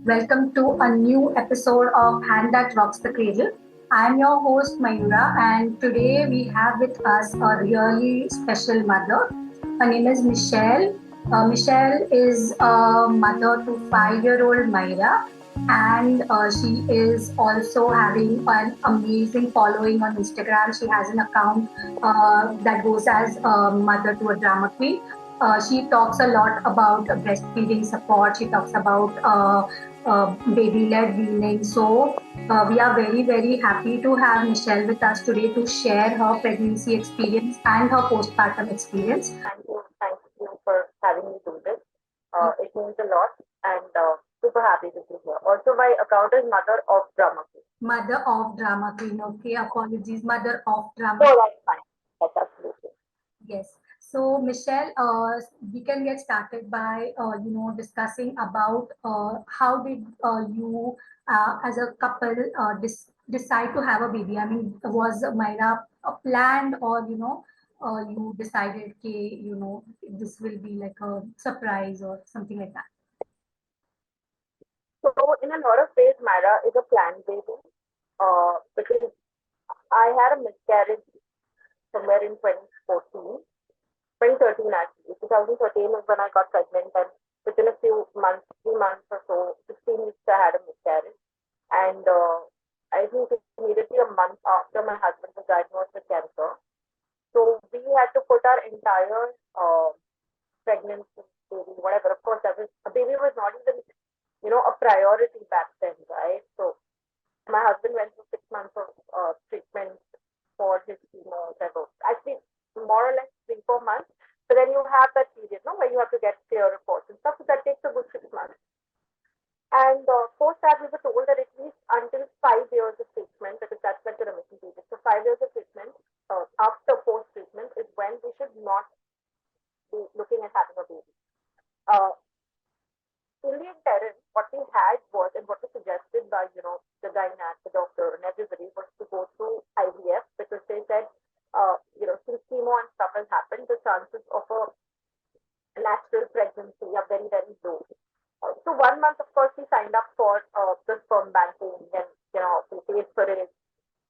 Welcome to a new episode of Hand That Rocks the Cradle. I'm your host Mayura, and today we have with us a really special mother. Her name is Michelle. Michelle is a mother to 5-year-old Myra, and she is also having an amazing following on Instagram. She has an account that goes as Mother to a Drama Queen. She talks a lot about breastfeeding support. She talks about baby-led weaning. So we are very, very happy to have Michelle with us today to share her pregnancy experience and her postpartum experience. Thank you for having me do this. It means a lot and super happy to be here. Also, my account is Mother of Drama Queen. Mother of Drama Queen. Okay, apologies. Mother of Drama. No, that's fine. That's absolutely. Yes. So, Michelle, we can get started by discussing about how did you, as a couple, decide to have a baby? I mean, was Myra planned, or you decided, okay, this will be like a surprise or something like that? So, in a lot of ways, Myra is a planned baby because I had a miscarriage somewhere in 2013 actually. 2013 is when I got pregnant, and within a few months, 3 months or so, 16 weeks, I had a miscarriage. And I think immediately a month after my husband was diagnosed with cancer. So we had to put our entire pregnancy, baby, whatever. Of course, that was a baby was not even a priority back then, right? So my husband went through 6 months of treatment for his chemo level. Actually, more or less 3-4 months. But then you have that period, no, where you have to get clear reports and stuff. So that takes a good 6 months. And post that, we were told that at least until 5 years of treatment, because that's like the remission period. So 5 years of treatment after post treatment is when we should not be looking at having a baby. Uh, in the interim, what we had was, and what was suggested by the gynaec, the doctor, and everybody was to go through IVF because they said, since chemo and stuff has happened, the chances of a natural pregnancy are very, very low. So 1 month, of course, we signed up for the sperm banking, and we paid for it.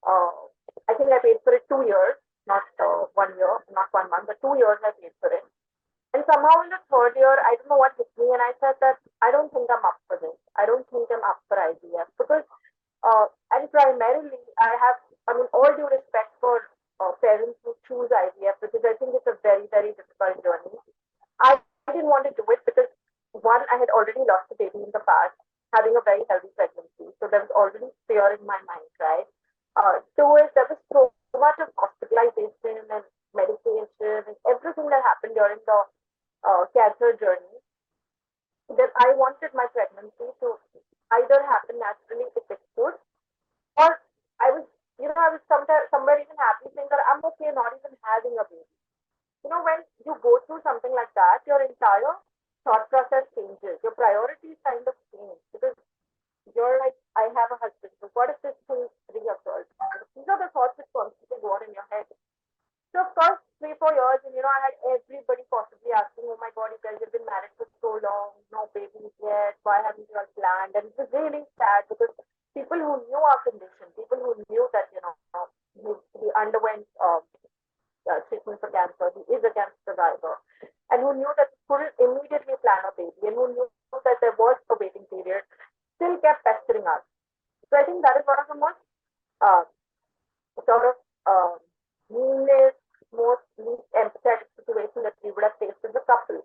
Uh, I think I paid for it 2 years, not 1 year, not 1 month, but 2 years I paid for it. And somehow in the third year, I don't know what hit me, and I said that I don't think I'm up for this. I don't think I'm up for IVF because, and primarily, all due respect for parents who choose IVF because I think it's a very, very difficult journey. I didn't want to do it because one, I had already lost a baby in the past, having a very healthy pregnancy. So there was already fear in my mind, right? Two is there was so much of hospitalization and medication and everything that happened during the cancer journey that I wanted my pregnancy to either happen naturally if it could, or I was, I was somewhere even happy saying that I'm okay not even having a baby. When you go through something like that, your entire thought process changes. Your priorities kind of change because you're like, I have a husband. So what if this thing reoccurs? These are the thoughts that constantly go on in your head. So of course, 3-4 years, and I had everybody possibly asking, "Oh my God, you guys have been married for so long, no babies yet. Why haven't you all planned?" And it was really sad because people who knew our condition, people who knew that he underwent treatment for cancer, he is a cancer survivor, and who knew that he couldn't immediately plan a baby, and who knew that there was a waiting period, still kept pestering us. So I think that is one of the most uh, sort of meanest, most least empathetic situation that we would have faced as a couple.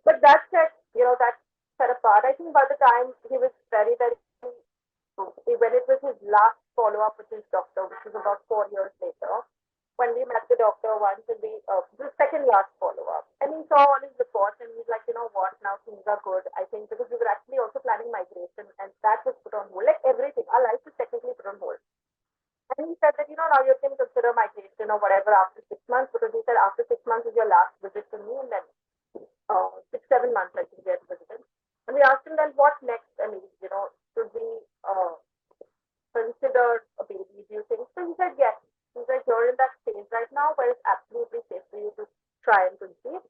But that said, that set apart. I think by the time he was very, very, when it was his last follow up with his doctor, which was about 4 years later, when we met the doctor once and the second last follow up, and he saw all his reports and he's like, what, now things are good. I think because we were actually also planning migration and that was put on hold, like everything. Our life was technically put on hold. And he said that, now you can consider migration or whatever after 6 months, because he said after 6 months is your last visit to me, and then 6-7 months I think we had visited. And we asked him then what next? I mean, should we consider a baby? Do you think? So he said yes. He's like, you're in that stage right now where it's absolutely safe for you to try and conceive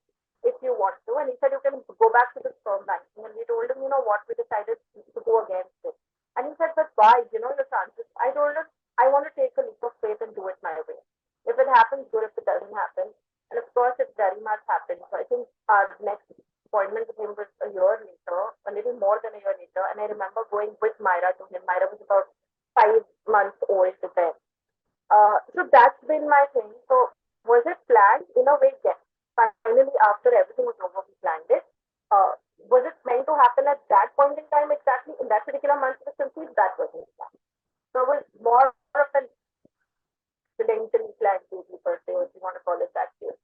if you want to, and he said, you can go back to the sperm banking. And we told him, what, we decided to go against it. And he said, but why? Your chances. I told him, I want to take a leap of faith and do it my way. If it happens, good. If it doesn't happen, and of course, it very much happened. So I think our next appointment with him was a year later, a little more than a year later. And I remember going with Myra to him. Myra was about 5 months old then. So that's been my thing. So was it planned? In a way, yes. Finally, after everything was over, we planned it. Was it meant to happen at that point in time exactly in that particular month of the conceived? That wasn't planned. So it was more of an accidentally planned baby per se, if you want to call it that way.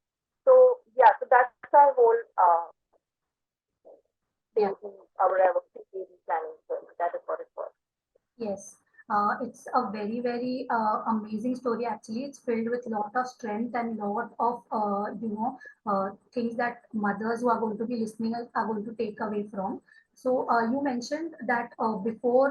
So yeah, so that's our whole Yeah. our baby planning. So that is what it was. Yes, it's a very, very amazing story. Actually, it's filled with lot of strength and lot of things that mothers who are going to be listening are going to take away from. So you mentioned that before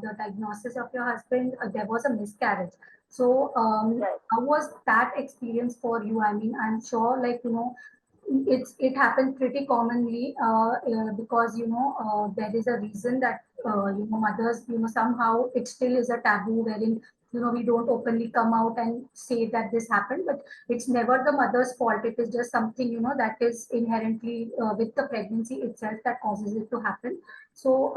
the diagnosis of your husband, there was a miscarriage. So Right. how was that experience for you? I mean, I'm sure, like it happens pretty commonly because there is a reason that mothers somehow it still is a taboo wherein we don't openly come out and say that this happened, but it's never the mother's fault. It is just something that is inherently with the pregnancy itself that causes it to happen. So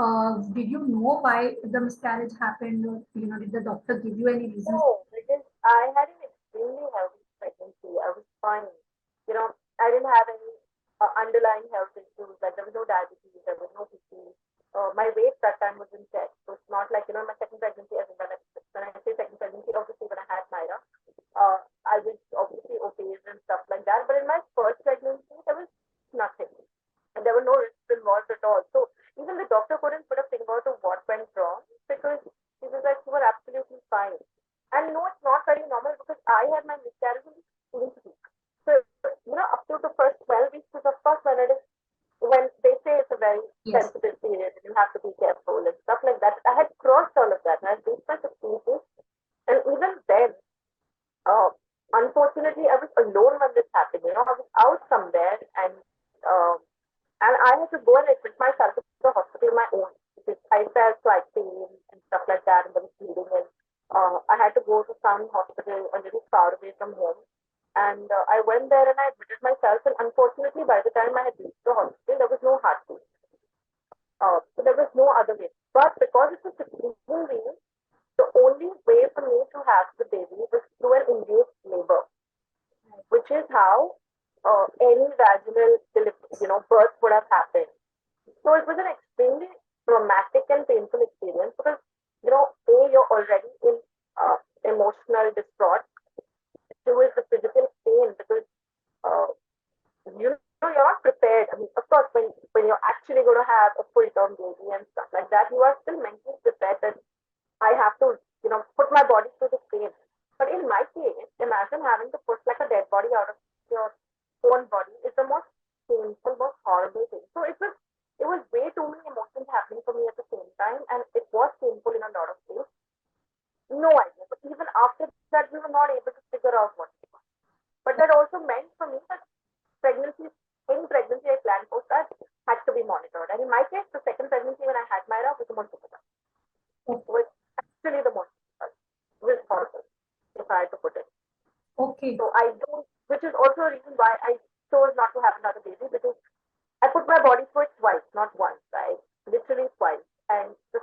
did you know why the miscarriage happened, or did the doctor give you any reasons? No, because I had an extremely healthy pregnancy. I was fine. I didn't have any underlying health issues. Like there was no diabetes, there was no PCOS. My weight that time was in check. So it's not like, my second pregnancy, as in when I say second pregnancy, obviously when I had Myra, I was obviously obese and stuff like that. But in my first pregnancy, there was nothing. And there were no risks involved at all. So even the doctor couldn't put a finger to what went wrong because he was like, you were absolutely fine. And no, it's not very normal because I had my miscarriage in the 16th week. So, up to the first 12 weeks is of course when they say it's a very Yes. sensitive period and you have to be careful and stuff like that. I had crossed all of that and I had reached my 16th week. And even then, uh, unfortunately, I was alone when this happened. I was out somewhere uh, and I had to go and admit myself to the hospital on my own because I felt like pain and stuff like that and there was bleeding and I had to go to some hospital a little far away from home. And I went there and I admitted myself. And unfortunately, by the time I had reached the hospital, there was no heartbeat. So there was no other way. But because it was 16 weeks, the only way for me to have the baby was through an induced labor, which is how any vaginal birth would have happened. So it was an extremely traumatic and painful experience because, you're already in emotional distraught. Two is the physical pain because uh, you're not prepared. I mean, of course, when you're actually going to have a full term baby and stuff like that, you are still mentally prepared that I have to, put my body through the pain. But in my case, imagine having to push like a dead body out of your own body is the most painful, most horrible thing. So it was way too many emotions happening for me at the same time, and it was painful in a lot of ways. No idea. But even after that, we were not able to figure out what it was. But that also meant for me that pregnancy I planned for that had to be monitored. And in my case, the second pregnancy when I had Myra was the most difficult. It was actually the most difficult. It was horrible, if I had to put it. Okay. So I don't, which is also a reason why I chose not to have another baby because I put my body through it twice, not once, right? Literally twice. And the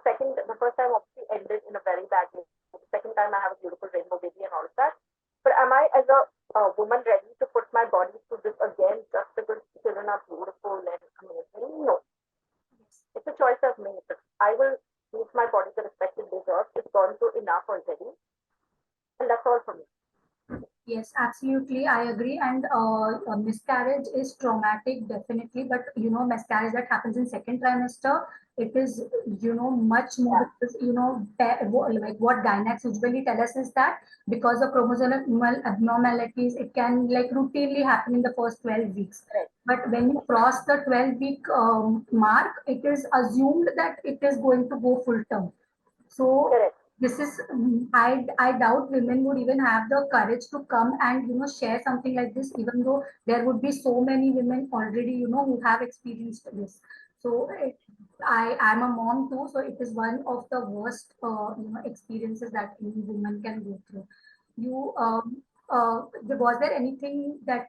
first time obviously ended in a very bad way. The second time I have a beautiful rainbow baby and all of that. But am I as a woman ready to put my body through this again just because children are beautiful and amazing? No. It's a choice I've made. But I will give my body the respect it deserves. It's gone through enough already. And that's all for me. Yes, absolutely. I agree. And a miscarriage is traumatic, definitely. But miscarriage that happens in second trimester, it is much more Yeah. because like what gynacs usually tell us is that because of chromosomal abnormalities, it can like routinely happen in the first 12 weeks. Correct. But when you cross the 12-week mark, it is assumed that it is going to go full term. So Correct. this is I doubt women would even have the courage to come and share something like this, even though there would be so many women already who have experienced this. So I'm a mom too, so it is one of the worst experiences that any woman can go through. You Was there anything that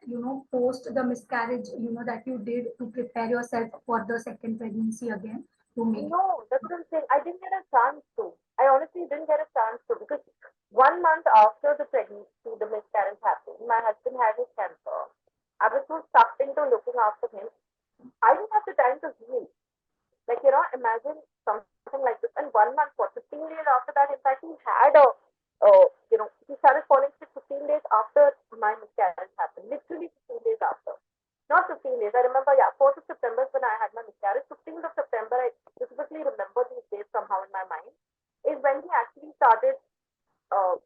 post the miscarriage that you did to prepare yourself for the second pregnancy again to make No, that's what I'm saying. I didn't get a chance to. I honestly didn't get a chance to because 1 month after the pregnancy, the miscarriage happened. My husband had his cancer. I was so stuck into looking after him. I didn't have the time to heal. Like, imagine something like this. And 1 month, what, 15 days after that, in fact, he had he started falling sick 15 days after my miscarriage happened. Literally 15 days after. Not 15 days. I remember, yeah, 4th of September is when I had my miscarriage. 15th of September, I specifically remember these days somehow in my mind, is when he actually started uh,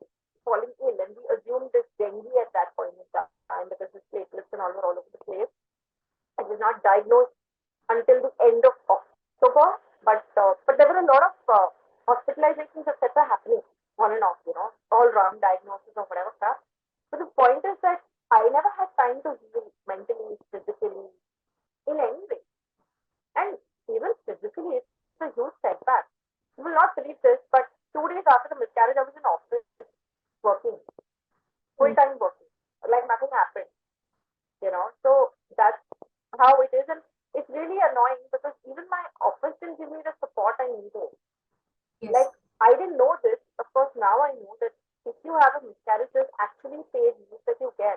falling ill. And we assumed this dengue at that point in time because his platelets and all were all over the place. It was not diagnosed until the end of October, but there were a lot of hospitalizations, etc., happening on and off, all wrong diagnosis or whatever stuff. But the point is that I never had time to heal mentally, physically, in any way. And even physically, it's a huge setback. You will not believe this, but 2 days after the miscarriage, I was in office working, full time working, like nothing happened. So that's how it is. And it's really annoying because even my office didn't give me the support I needed. yes. Like, I didn't know this. Of course, now I know that if you have a miscarriage, there's actually paid leave that you get.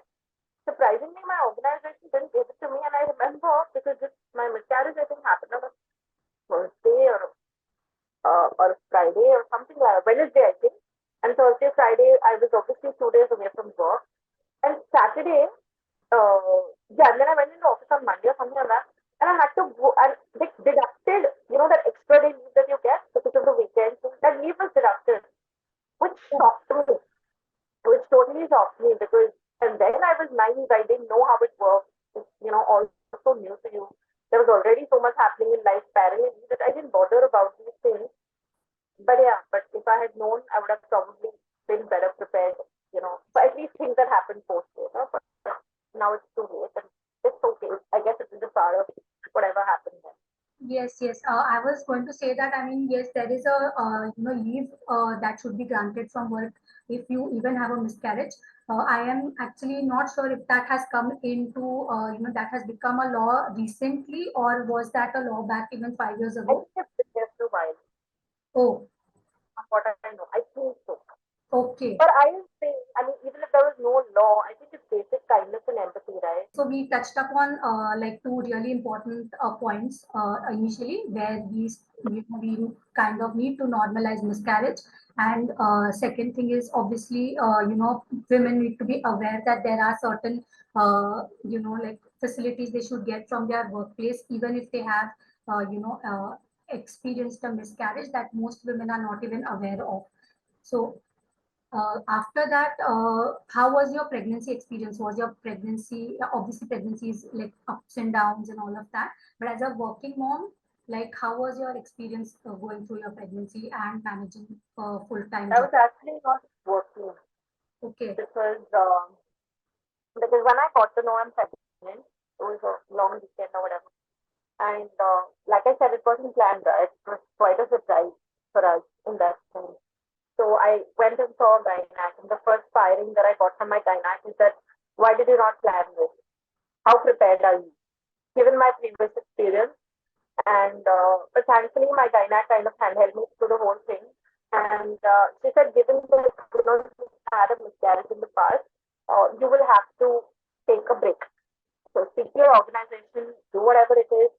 Surprisingly, my organization didn't give it to me, and I remember because my miscarriage, I think, happened on a Thursday or Friday or something like Wednesday, I think. And Thursday, Friday, I was obviously 2 days away from work. And Saturday, yeah, and then I went into office on Monday or something like that, and I had to go and they deducted, that extra day leave that you get because of the weekend. That leave was deducted, which shocked me, which totally shocked me because, and then I was naive, I didn't know how it works. It's, also new to you. There was already so much happening in life parallelly that I didn't bother about these things. But yeah, but if I had known, I would have probably been better prepared, for at least things that happened post, but now it's too late and it's okay. I guess it is a part of whatever happened then. Yes, yes. I was going to say that. I mean, yes, there is a leave that should be granted from work if you even have a miscarriage. I am actually not sure if that has come into that has become a law recently, or was that a law back even 5 years I ago? think it's been there for a while, Oh, from what I know. I think so. okay. But I am saying, I mean, even if there was no law, I think it's basic kindness and empathy, right? So we touched upon like two really important points initially, where we kind of need to normalize miscarriage, and second thing is obviously women need to be aware that there are certain like facilities they should get from their workplace, even if they have experienced a miscarriage that most women are not even aware of. So after that, how was your pregnancy experience? Was your pregnancy, obviously pregnancy is like ups and downs and all of that, but as a working mom, like how was your experience going through your pregnancy and managing a full-time I job? was actually not working Okay. because when I got to know I'm pregnant, it was a long weekend or whatever. And like I said, it wasn't planned, right? It was quite a surprise for us in that sense. So I went and saw a gynac, and the first firing that I got from my gynac is that, why did you not plan this? How prepared are you? Given my previous experience, and but thankfully my gynac kind of handheld me through the whole thing. And she said, given that you had a miscarriage in the past, you will have to take a break. So speak to your organization, do whatever it is.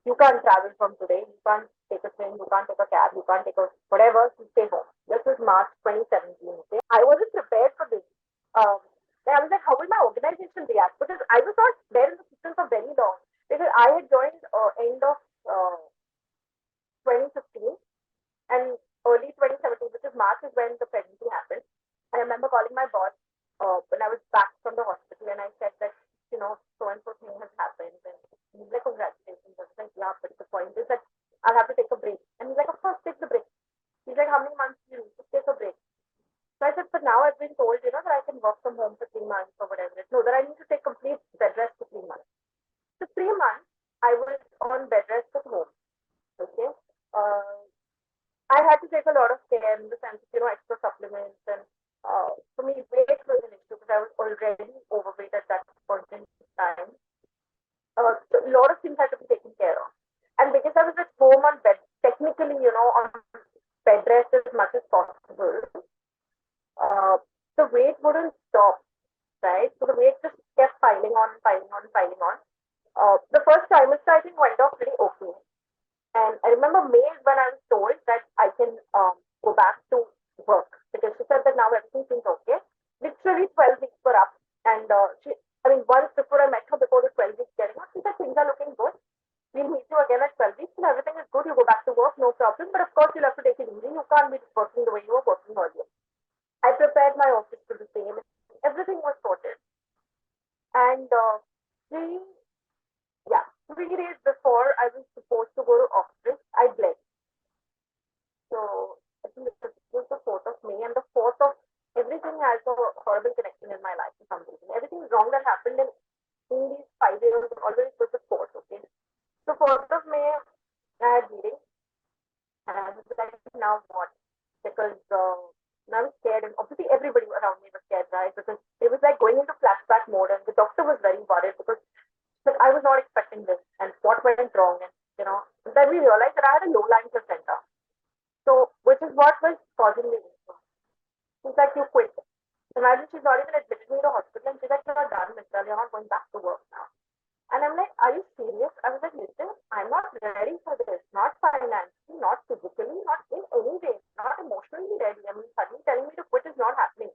You can't travel from today. You can't take a train. You can't take a cab. You can't take a whatever. You stay home. This is March 2017. Okay, I wasn't prepared for this. Um, and I was like, how will my organization react? Because I was not there in the system for very long. Because I had joined end of uh, 2015 and early 2017, which is March, is when the pregnancy happened. I remember calling my boss when I was back from the hospital, and I said that, so and so thing has happened. And he's like, congratulations. I was like, yeah, but the point is that I'll have to take a break. And he's like, of course, take the break. He's like, how many months do you need to take a break? bed rest at home. Okay. Uh, I had to take a lot of care in the sense of, extra supplements and for me, weight was an issue because I was already overweight at that point in time. So a lot of things had to be taken care of. And because I was at home on bed, technically, on bed rest as much as possible, uh, the weight wouldn't stop, right? So the weight just kept piling on, piling on, piling on. The first trimester, I think, went off pretty okay. And I remember May is when I was told that I can go back to work because she said that now everything seems okay. Literally 12 weeks were up. And once before I met her, before the 12 weeks getting up, she said things are looking good. We'll meet you again at 12 weeks and everything is good. You go back to work, no problem. But of course, you'll have to take it easy. You can't be working the way you were working earlier. I prepared my office to the same. Everything was sorted. And three, yeah, 3 days before I was supposed to go to office, I bled. So I think this was the 4th of May, and the 4th of everything has a horrible connection in my life for some reason. Everything wrong that happened in these 5 years always was the 4th, okay? So 4th of May, I had bleeding, and I was like, now what? Because I was scared, and obviously everybody around me was scared, right? Because it was like going into flashback mode, and the doctor was very worried because like I was not expecting this, and what went wrong, and then we realized that I had a low-lying placenta. So, which is what was causing the issue. She's like, you quit. Imagine she's not even admitted me to the hospital, and she's like, you're done, Michelle, you're not going back to work now. And I'm like, are you serious? I was like, listen, I'm not ready for this. Not financially, not physically, not in any way, not emotionally ready. I mean, suddenly telling me to quit is not happening.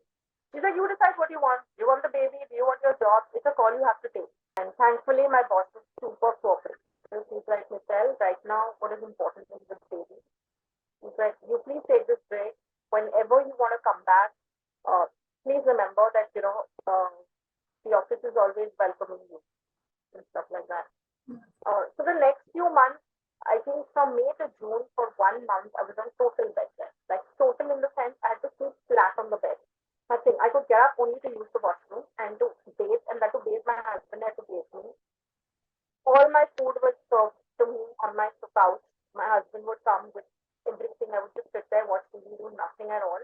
She's like, you decide what you want. Do you want the baby? Do you want your job? It's a call you have to take. And thankfully, my boss was super cooperative. She's like, Michelle, right now, what is important is the baby. She's like, you please take this break. Whenever you want to come back, please remember that, the office is always welcoming you and stuff like that. So the next few months, I think from May to June, for 1 month, I was on total bed rest. Like total in the sense I had to sleep flat on the bed. Nothing. I could get up only to use the washroom and to bathe, and that to bathe my husband had to bathe me. All my food was served to me on my couch. My husband would come with everything. I would just sit there, watch TV, do nothing at all.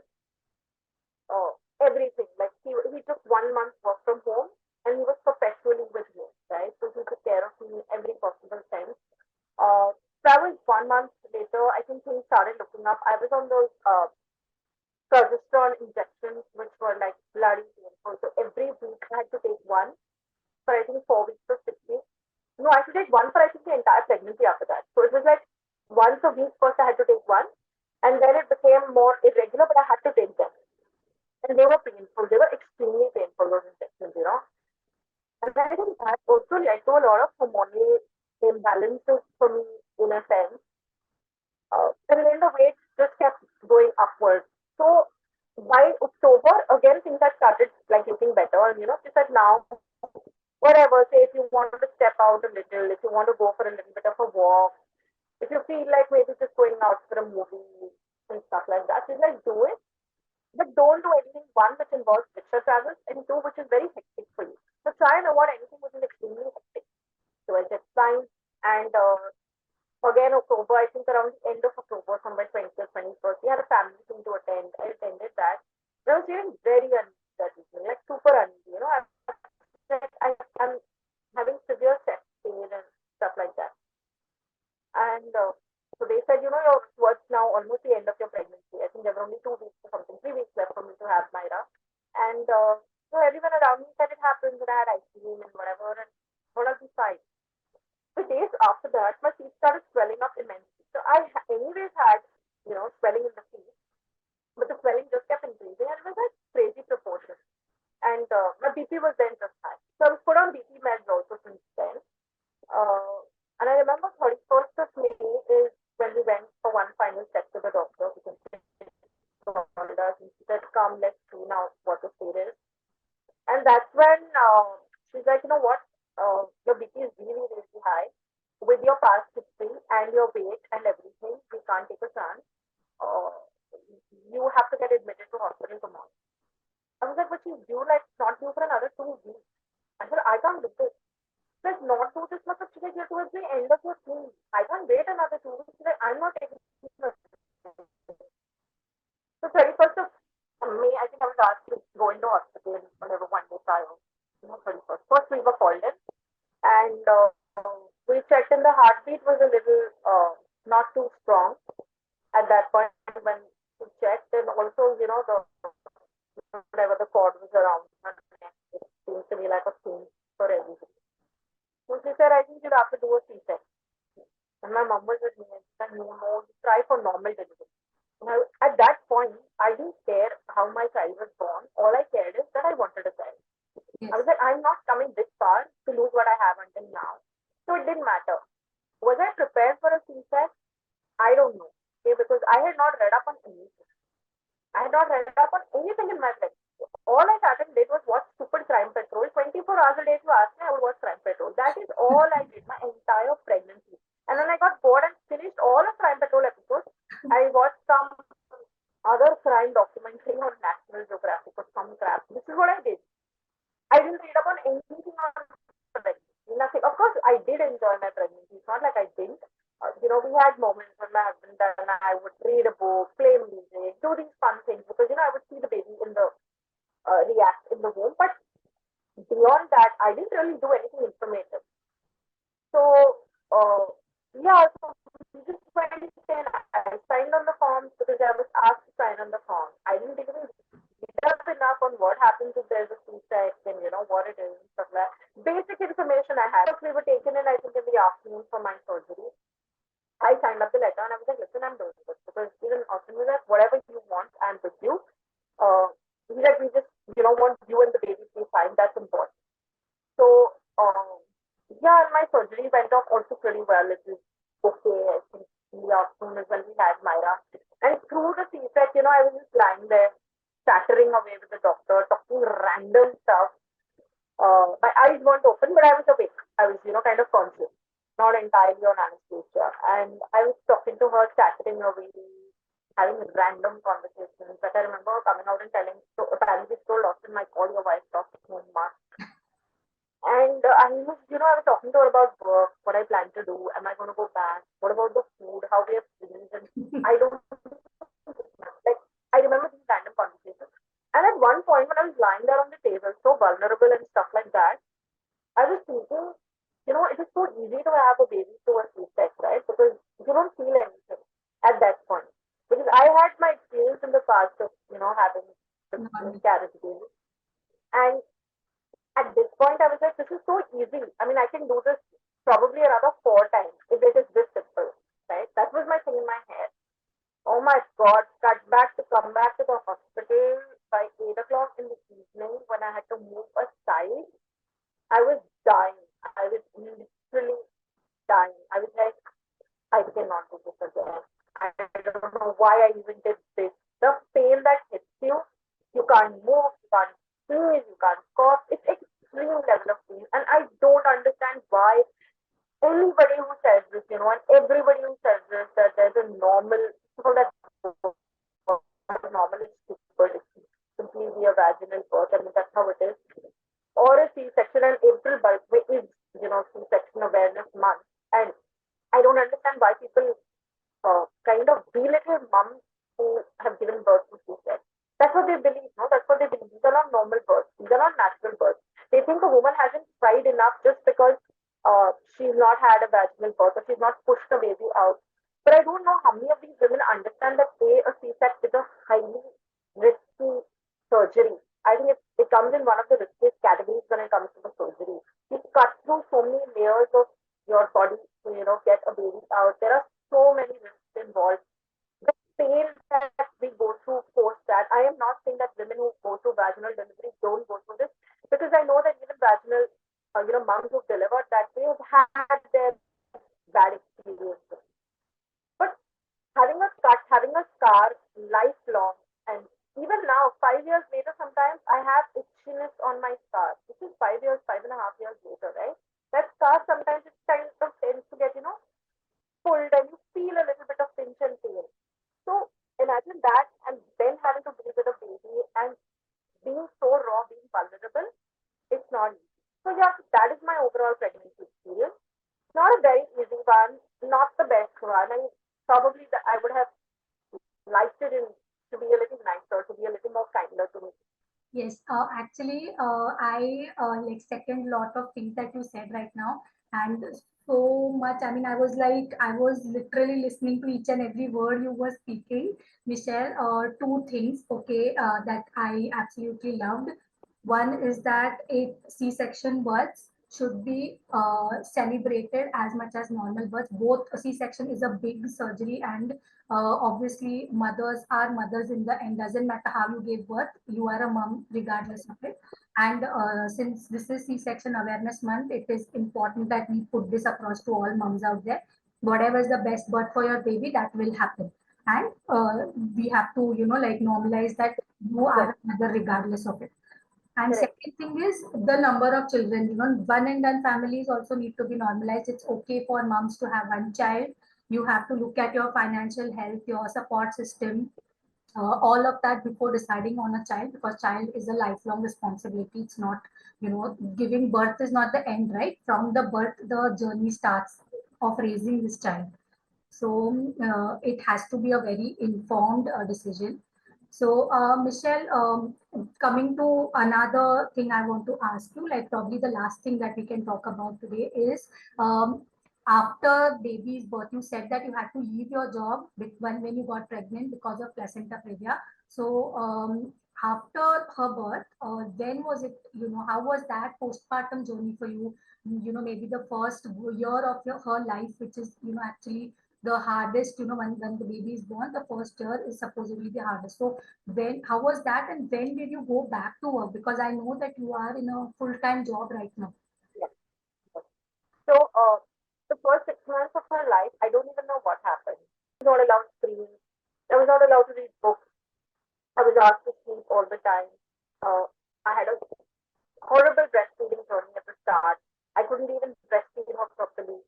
Everything. Like he took 1 month work from home, and he was perpetually with me, right? So he took care of me in every possible sense. That was 1 month later. I think things started looking up. I was on those progesterone injections, which were like bloody painful. So every week I had to take one for I think 4 weeks or 6 weeks. No, I had to take one for I think the entire pregnancy after that. So it was like once a week first I had to take one, and then it became more irregular, but I had to take them. And they were painful. They were extremely painful, those injections. And I think that also led to a lot of hormonal imbalances for me in a sense. And then the weight just kept going upwards. So by October, again, things had started like looking better. And she said now, whatever, say if you want to step out a little, if you want to go for a little bit of a walk, if you feel like maybe just going out for a movie and stuff like that, she's like, do it. But don't do anything, one, which involves rickshaw travels, and two, which is very hectic for you. So try and avoid anything which is extremely hectic. So I said, fine. And again, October, I think around the end of October, somewhere 20th, 21st, we had a family thing to attend. I attended that. And I was feeling very uneasy that evening, like super uneasy. I'm having severe chest pain and stuff like that. And so they said, you're towards now almost the end of your pregnancy. I think there were only 2 weeks or something, 3 weeks left for me to have Myra. And so everyone around me said it happens, and I had ice cream and whatever, and thought I'll be fine. The days after that, my feet started swelling up immensely. So I anyways had, swelling in the feet, but the swelling just kept increasing, and it was like crazy proportion. And my BP was then just high. So I was put on BP meds also since then. And I remember 31st of May is when we went for one final check to the doctor because she called us and she said, come, let's see now what the state is. And that's when she's like, you know what, your BP is really, really high. With your past history and your weight and everything, we can't take a chance. You have to get admitted to hospital tomorrow. I was like, but she's due, like, not due for another 2 weeks. I said, I can't do this. Like, not do this much of towards the end of your thing. checked and the heartbeat was a little not too strong at that point when she checked, and also, the whatever the cord was around her neck, it seems to be like a thing for everybody. So she said, I think you'll have to do a C-section. And my mom was with me and she said, no, no, you try for normal delivery. Now, at that point, I didn't care how my child was born. All I cared is that I wanted a child. I Yes. was like, I'm not coming this far to lose what I have until now. So it didn't matter. Was I prepared for a C-section? I don't know. Okay, because I had not read up on anything. I had not read up on anything in my pregnancy. All I sat and did was watch stupid crime patrol. 24 hours a day, if you ask me, I would watch crime patrol. That is all I did my entire pregnancy. And when I got bored and finished all of crime patrol episodes, I watched some other crime documentary on National Geographic or some crap. This is what I did. I didn't read up on anything on pregnancy. Nothing. Of course, I did enjoy my pregnancy. It's not like I didn't. We had moments when my husband and I would read a book, play music, do these fun things because I would see the baby in the react in the womb. But beyond that, I didn't really do anything informative. So yeah, so we just went and I signed on the forms because I was asked to sign on the form. I didn't even read up enough on what happens if there's a C-section, what it is and stuff like that. Basic information I had. We were taken in, I think, in the afternoon for my surgery. I signed up the letter and I was like, listen, I'm doing this because even Austin was like, whatever you want, I'm with you. He's like, we just, want you and the baby to be fine. That's important. So, yeah, and my surgery went off also pretty well. It was okay. I think in the afternoon is when we had Myra. And through the C-section, I was just lying there, chattering away with the doctor, talking random stuff. My eyes weren't open, but I was awake. I was, kind of conscious, not entirely on anesthesia. And I was talking to her, chattering away, having random conversations. But I remember coming out and telling, so apparently so lost in my call, your wife talked to me much. And I was, I was talking to her about work, what I plan to do. Am I going to go back? What about the food? How we have things? And I don't like. I remember these random conversations. And at one point, when I was lying there on the table, so vulnerable and stuff like that, I was thinking, it is so easy to have a baby through a C-section, right? Because you don't feel anything at that point. Because I had my experience in the past of, having the miscarriage baby. And at this point, I was like, this is so easy. I mean, I can do this probably another 4 times if it is this simple, right? That was my thing in my head. Oh my God, come back to the hospital by 8 o'clock in the evening when I had to move aside. I was dying. I was literally dying. I was like, I cannot do this again. I don't know why I even did this. The pain that hits you, you can't move, you can't sneeze, you can't cough. It's extreme level of pain. And I don't understand why anybody who says this, and everybody who says this, that there's a normal, so that normal is stupid, it's completely a vaginal birth. I mean, that's how it is. Or a C-section, and April birthday is, C-section awareness month. And I don't understand why people kind of belittle moms who have given birth to C-section. That's what they believe, no? That's what they believe. These are not normal births. These are not natural births. They think a woman hasn't tried enough just because she's not had a vaginal birth or she's not pushed the baby out. But I don't know how many of these women understand that a C-section is a highly risky surgery. I think it comes in one of the riskiest categories when it comes to the surgery. You cut through so many layers of your body to, get a baby out. There are so many risks involved. The pain that we go through post that, I am not saying that women who go through vaginal delivery don't go through this, because I know that even vaginal, moms who've delivered that, they have had their bad experiences. But having a cut, having a scar, lifelong, and even now, 5 years later, sometimes I have itchiness on my scar. This is 5 years, 5.5 years later, right? That scar sometimes it kind of tends to get, pulled, and you feel a little bit of pinch and pain. So imagine that, and then having to deal with a baby and being so raw, being vulnerable, it's not easy. So yeah, that is my overall pregnancy experience. Not a very easy one, not the best one. I mean, probably I would have liked it to be a little nicer, to be a little more kinder to me. Yes, actually, I like second lot of things that you said right now, and so much. I mean, I was literally listening to each and every word you were speaking, Michelle. Two things, okay, that I absolutely loved. One is that a C-section births should be celebrated as much as normal births. Both a C-section is a big surgery, and obviously mothers are mothers in the end. Doesn't matter how you gave birth, you are a mom regardless of it. And since this is C-section Awareness Month, it is important that we put this across to all moms out there. Whatever is the best birth for your baby, that will happen. And we have to, like normalize that you are Correct. a mother regardless of it. And Correct. second thing is the number of children. One and done families also need to be normalized. It's okay for moms to have one child. You have to look at your financial health, your support system, all of that before deciding on a child, because child is a lifelong responsibility. It's not, giving birth is not the end, right? From the birth, the journey starts of raising this child. So it has to be a very informed decision. So Michelle, coming to another thing I want to ask you, like probably the last thing that we can talk about today is, after baby's birth, you said that you had to leave your job when you got pregnant because of placenta previa. So after her birth, when was it, how was that postpartum journey for you? Maybe the first year of her life, which is, actually the hardest, when the baby is born, the first year is supposedly the hardest. So how was that, and when did you go back to work? Because I know that you are in a full-time job right now. Yeah. So, the first 6 months of her life, I don't even know what happened. I was not allowed screens. I was not allowed to read books. I was asked to sleep all the time. I had a horrible breastfeeding journey at the start. I couldn't even breastfeed her properly.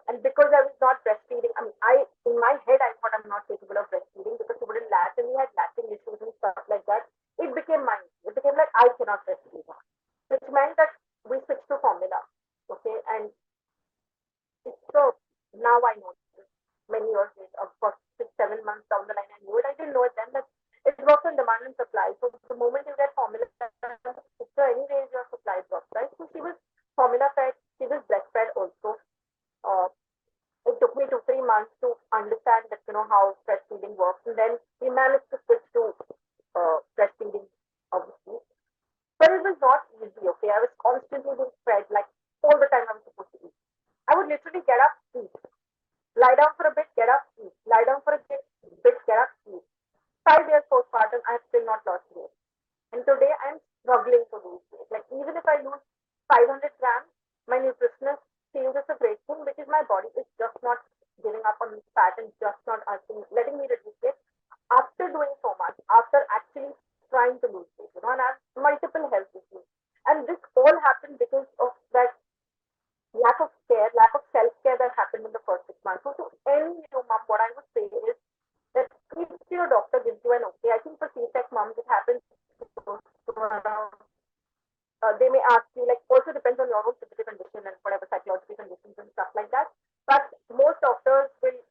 And because I was not breastfeeding, I mean, in my head, I thought I'm not capable of breastfeeding because she wouldn't latch and we had latching issues and stuff like that. It became mine. It became like I cannot breastfeed her, which meant that we switched to formula. Okay. And so now I know this many years later, of course, 6, 7 months down the line, I knew it. I didn't know it then that it works on demand and supply. So the moment you get formula, so anyways your supply drops, right? So she was formula fed, she was breastfed also. Uh, it took me 2, 3 months to understand that how breastfeeding works, and then we managed to switch to breastfeeding, obviously. But it was not easy. Okay, I was constantly being fed like all the time I was supposed to eat. I would literally get up, eat, lie down for a bit, get up, eat, lie down for a bit, get up, eat. 5 years postpartum, I have still not lost weight. And today I'm struggling to lose weight. Like even if I lose 500 grams, my nutritionist feels it's a great thing because my body is just not giving up on fat and just not asking, letting me reduce it after doing so much, after actually trying to lose weight, and I have multiple health issues. And this all happened because of that lack of care, lack of self care that happened in the first 6 months. So to any new mom, what I would say is that if your doctor gives you an okay, I think for C-section moms it happens to around, they may ask you, like, also depends on your own physical condition and whatever psychological conditions and stuff like that. But most doctors will,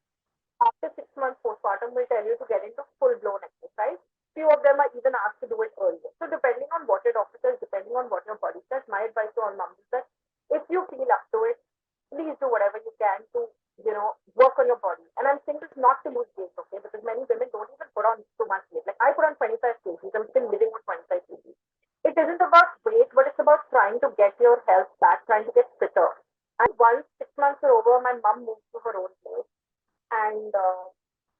after 6 months postpartum, will tell you to get into full blown exercise. Few of them are even asked to do it earlier. So depending on what your doctor says, depending on what your body says, my advice to all moms is that if you feel up to it, please do whatever you can to, work on your body. And I'm saying this not to lose weight, okay? Because many women don't even put on too much weight. Like I put on 25 kgs. I'm still living with 25 kgs. It isn't about weight, but it's about trying to get your health back, trying to get fitter. And once 6 months are over, my mom moved to her own place. And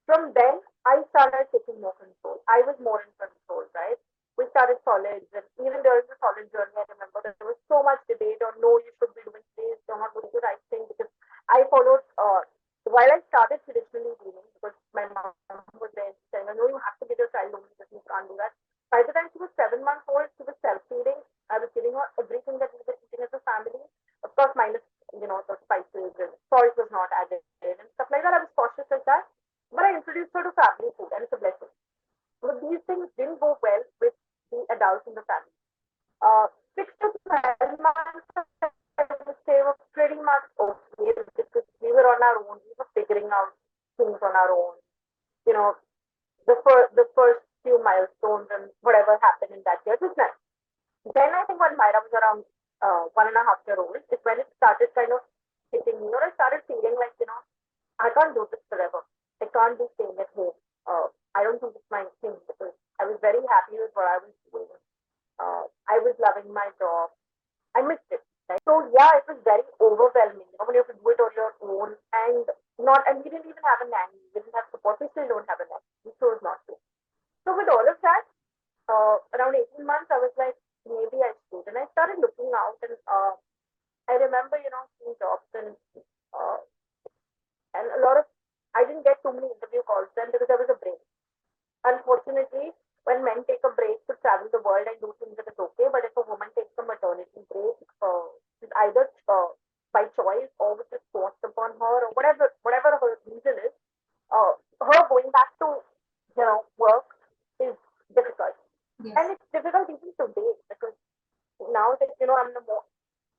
from then, I started taking more control. I was more in control, right? We started solids, and even during the solid journey, I remember there was so much debate on no, you should be doing this, you're not doing the right thing. Because I followed, while I started traditionally eating, because my mom was there saying, no, you have to give your child only this, you can't do that. By the time she was 7 months old, she was self feeding. I was giving her everything that we were eating as a family, of course, minus the spices and salt was not added and stuff like that. I was cautious like that. But I introduced her to family food, and it's a blessing. But these things didn't go well with the adults in the family. 6 to 12 months, I would say, were pretty much okay because we were on our own. We were figuring out things on our own. You know, the first few milestones and whatever happened in that year was nice. Then I think when Myra was around 1.5 year old is when it started kind of hitting me, or I started feeling like, I can't do this forever. I can't be staying at home. I don't think it's my thing because I was very happy with what I was doing. I was loving my job. I missed it. Right? So yeah, it was very overwhelming. When you have to do it on your own, and we didn't even have a nanny. We didn't have support. We still don't have a nanny. We chose not to. So with all of that, around 18 months, I was like, maybe I should, and I started looking out, and I remember, seeing jobs uh, and a lot of. I didn't get too many interview calls then because there was a break. Unfortunately, when men take a break to travel the world and do things, it is okay. But if a woman takes a maternity break, it's either by choice or which is forced upon her or whatever her reason is, her going back to work is difficult, Yes. and it's difficult even today because now that I'm in a more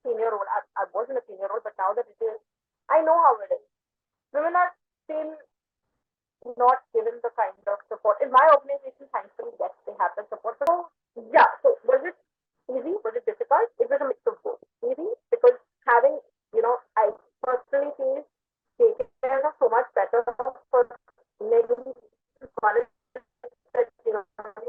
senior role. I was in a senior role, but now that it is, I know how it is. Women are still not given the kind of support. In my organization, thankfully, yes, they have the support. So, yeah, so was it easy? Was it difficult? It was a mix of both. Easy because having, I personally feel daycares are so much better for many college that, you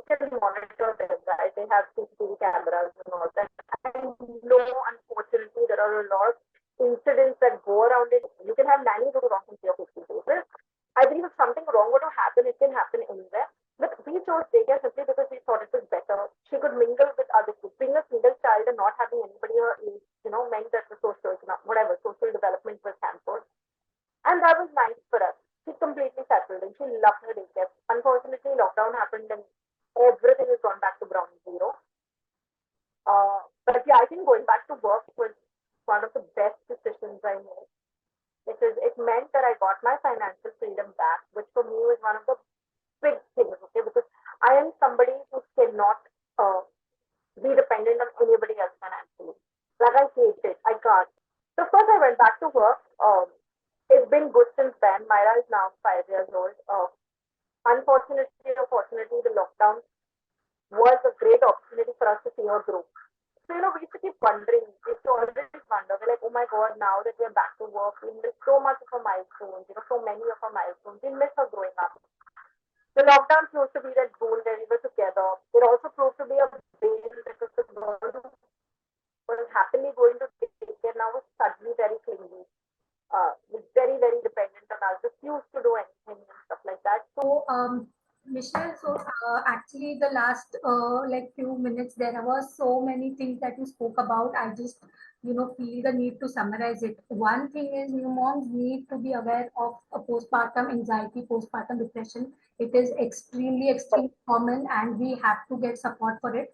can monitor them, right? They have CCTV cameras and all that. And no, unfortunately, there are a lot of incidents that go around it. You can have nannies who do wrong things to your 50 faces. I believe if something wrong were to happen, it can happen anywhere. But we chose daycare simply because we thought it was better. She could mingle with other kids. Being a single child and not having anybody her age, meant that the social development was hampered. And that was nice for us. She completely settled and she loved her daycare. Unfortunately, lockdown happened and everything has gone back to ground zero. But yeah, I think going back to work was one of the best decisions I made because it meant that I got my financial freedom back, which for me was one of the big things, okay? Because I am somebody who cannot be dependent on anybody else financially. Like I hate it. I can't. So of course I went back to work. It's been good since then. Myra is now 5 years old. Unfortunately or fortunately, the lockdown was a great opportunity for us to see her grow. So, we used to keep wondering. We used to always wonder. We're like, oh my God, now that we're back to work, we miss so much of her milestones, so many of her milestones. We miss her growing up. The lockdown proved to be that boon where we were together. It also proved to be a bane because the girl who was happily going to take care now was suddenly very clingy. Was very, very dependent on us, refused to do anything and stuff like that. So, Michelle, actually, the last like few minutes, there were so many things that you spoke about. I just, feel the need to summarize it. One thing is, new moms need to be aware of a postpartum anxiety, postpartum depression. It is extremely common, and we have to get support for it.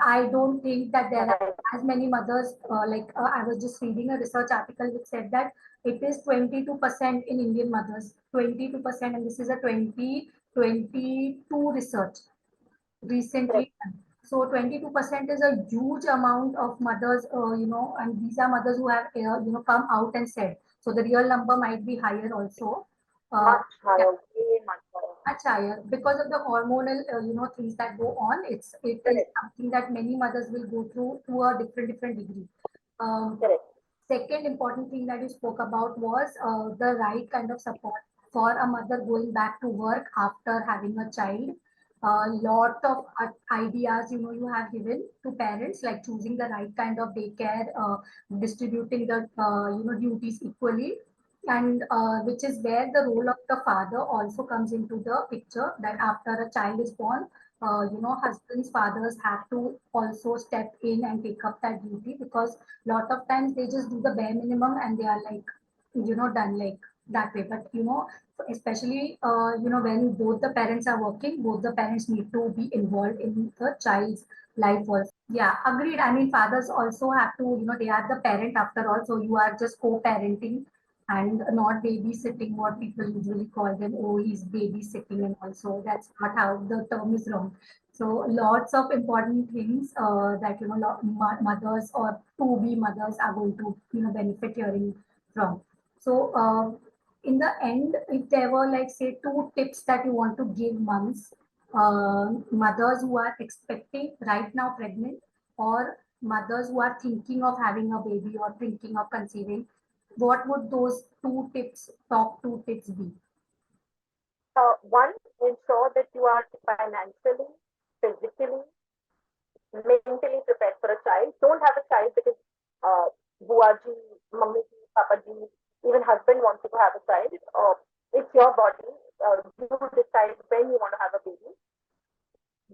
I don't think that there are Right. as many mothers. I was just reading a research article which said that it is 22% in Indian mothers, 22%, and this is a 2022 research Correct. recently done. So 22% is a huge amount of mothers, and these are mothers who have, come out and said. So the real number might be higher also. Uh, Much yeah, higher, way much higher. much higher because of the hormonal, things that go on. It is Correct. something that many mothers will go through to a different degree. Um, Correct. Second important thing that you spoke about was the right kind of support for a mother going back to work after having a child. A lot of ideas, you have given to parents, like choosing the right kind of daycare, distributing the, duties equally, and which is where the role of the father also comes into the picture. That after a child is born, husbands, fathers have to also step in and take up that duty, because lot of times they just do the bare minimum and they are like, done like that way. But especially when both the parents are working, both the parents need to be involved in the child's life also. Yeah, agreed. I mean, fathers also have to, they are the parent after all, so you are just co-parenting and not babysitting, what people usually call them. Oh, he's babysitting, and also that's not how the term is wrong. So lots of important things that mothers or to be mothers are going to benefit hearing from. So in the end, if there were, like, say, two tips that you want to give moms, mothers who are expecting right now, pregnant, or mothers who are thinking of having a baby or thinking of conceiving, What would those top two tips be? One, ensure that you are financially, physically, mentally prepared for a child. Don't have a child because Bua ji, Mummy ji, Papa ji, even husband wants you to have a child. It's your body. You decide when you want to have a baby.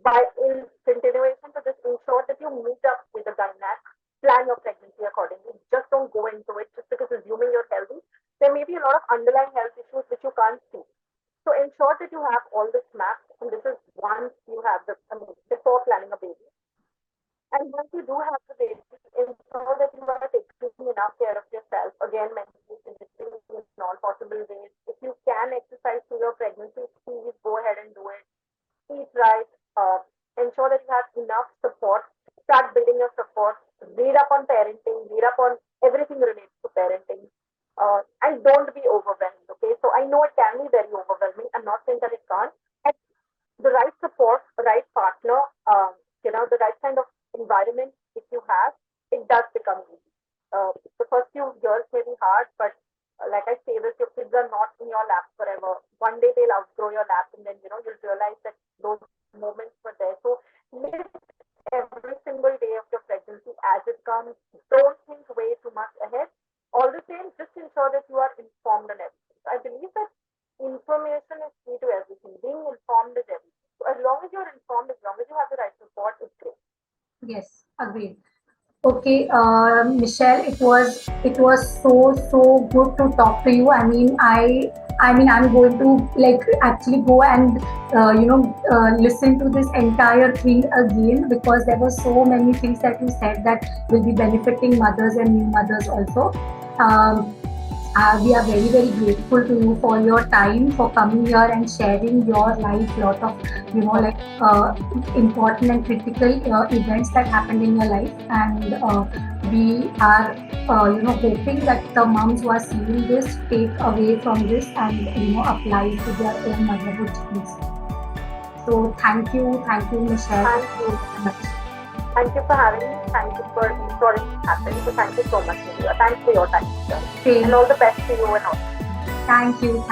By in continuation to this, ensure that you meet up with a gynac, plan your pregnancy accordingly. Just don't go into it just because assuming you're healthy. There may be a lot of underlying health issues which you can't see. So ensure that you have all this mapped, and this is once you have before planning a baby. And once you do have the baby, ensure that you are taking enough care of yourself, again, mentally, physically, in all possible ways. If you can exercise through your pregnancy, please go ahead and do it. Eat right, ensure that you have enough support, start building your support, read up on parenting, read up on everything related to parenting, and don't be overwhelmed, okay? So I know it can be very overwhelming. I'm not saying that it can't. And the right support, the right partner, the right kind of environment, if you have, it does become easy. The first few years may be hard, but like I say this, your kids are not in your lap forever. One day they'll outgrow your lap, and then you'll realize that those moments were there. So live every single day of your pregnancy as it comes. Don't think way too much ahead. All the same, just ensure that you are informed on everything. So I believe that information is key to everything. Being informed is everything. So as long as you're informed, as long as you have the right support, it's great. Yes, agreed. Okay, Michelle, it was so good to talk to you. I mean I'm going to like actually go and listen to this entire thing again, because there were so many things that you said that will be benefiting mothers and new mothers also. Um, we are very grateful to you for your time, for coming here and sharing your life, lot of like important and critical events that happened in your life. And we are hoping that the moms who are seeing this take away from this and apply it to their own motherhood journeys. So thank you, Michelle. Thank you. So much. Thank you for having me. Thank you for ensuring it happens. So thank you so much, India. Thanks for your time, sir. And Same. all the best to you and all. Thank you.